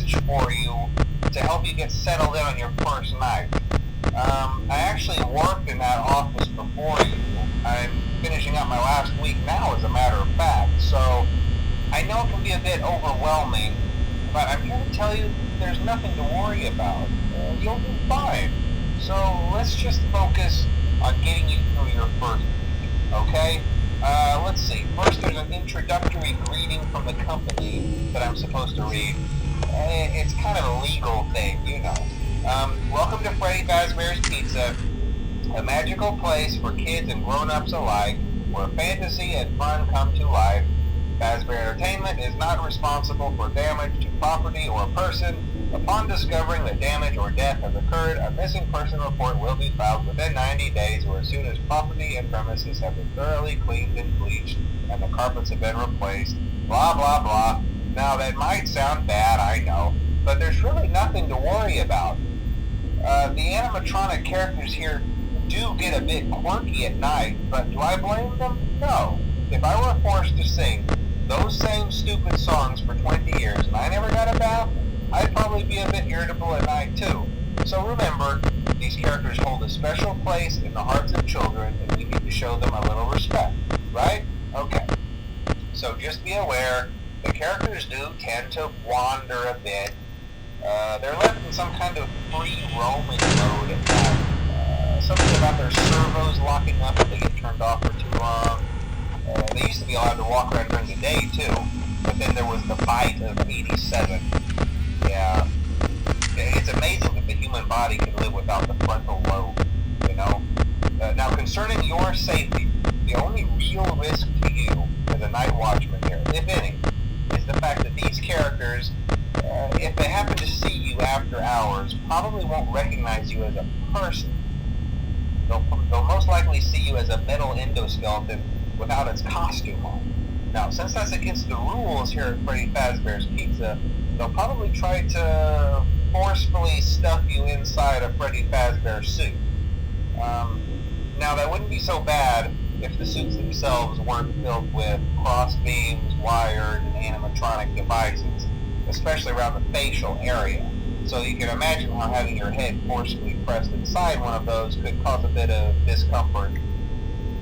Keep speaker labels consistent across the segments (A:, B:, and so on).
A: message for you to help you get settled in on your first night. I actually worked in that office before you. I'm finishing up my last week now, as a matter of fact, so I know it can be a bit overwhelming, but I'm here to tell you there's nothing to worry about. You'll be fine. So let's just focus on getting you through your first week, okay? Let's see. First, there's an introductory greeting from the company that I'm supposed to read. It's kind of a legal thing, you know. Welcome to Freddy Fazbear's Pizza, a magical place for kids and grown-ups alike, where fantasy and fun come to life. Fazbear Entertainment is not responsible for damage to property or person. Upon discovering that damage or death has occurred, a missing person report will be filed within 90 days or as soon as property and premises have been thoroughly cleaned and bleached and the carpets have been replaced. Blah, blah, blah. Now, that might sound bad, I know, but there's really nothing to worry about. The animatronic characters here do get a bit quirky at night, but do I blame them? No. If I were forced to sing those same stupid songs for 20 years and I never got a bath, I'd probably be a bit irritable at night too. So remember, these characters hold a special place in the hearts of children and we need to show them a little respect, right? Okay. So just be aware, the characters do tend to wander a bit. They're left in some kind of free roaming mode at night. Something about their servos locking up if they get turned off for too long. They used to be allowed to walk around during the day too, but then there was the bite of 87. Yeah, it's amazing that the human body can live without the frontal lobe, you know? Now, concerning your safety, the only real risk to you as a night watchman here, if any, is the fact that these characters, if they happen to see you after hours, probably won't recognize you as a person. They'll most likely see you as a metal endoskeleton without its costume on. Now, since that's against the rules here at Freddy Fazbear's Pizza, they'll probably try to forcefully stuff you inside a Freddy Fazbear suit. Now, that wouldn't be so bad if the suits themselves weren't filled with cross beams, wired, and animatronic devices, especially around the facial area. So you can imagine how having your head forcefully pressed inside one of those could cause a bit of discomfort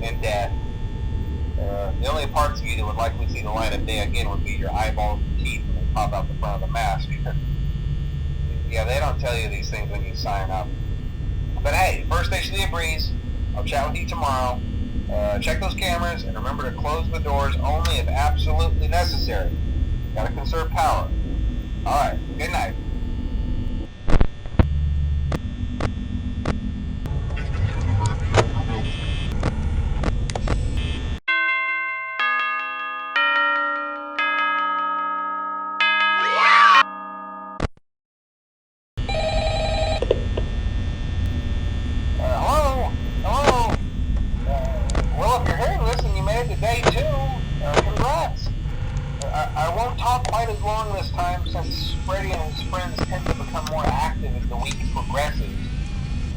A: and death. The only parts of you that would likely see the light of day again would be your eyeballs and teeth when they pop out the front of the mask. Yeah, they don't tell you these things when you sign up. But hey, first station of the breeze. I'll chat with you tomorrow. Check those cameras and remember to close the doors only if absolutely necessary. Gotta conserve power. Alright, good night. Day 2, congrats. I won't talk quite as long this time since Freddy and his friends tend to become more active as the week progresses.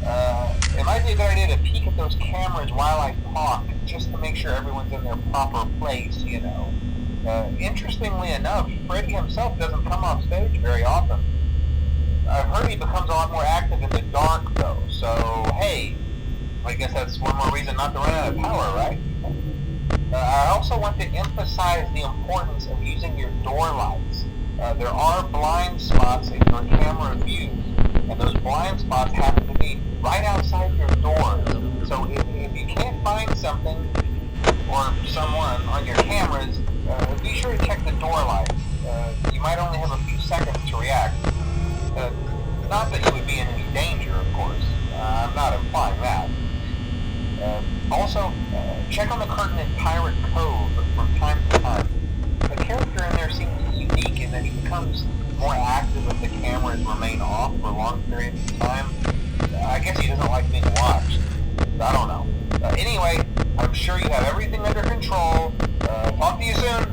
A: It might be a good idea to peek at those cameras while I talk, just to make sure everyone's in their proper place, you know. Interestingly enough, Freddy himself doesn't come off stage very often. I've heard he becomes a lot more active in the dark, though, so hey, I guess that's one more reason not to run out of power, right? I also want to emphasize the importance of using your door lights. There are blind spots in your camera views, and those blind spots happen to be right outside your doors. So if you can't find something or someone on your cameras, be sure to check the door lights. You might only have a few seconds to react. Not that you would be in any danger, of course. I'm not implying that. Also, check on the curtain in Pirate Cove from time to time. The character in there seems unique in that he becomes more active if the cameras remain off for long periods of time. I guess he doesn't like being watched. I don't know. Anyway, I'm sure you have everything under control. Talk to you soon.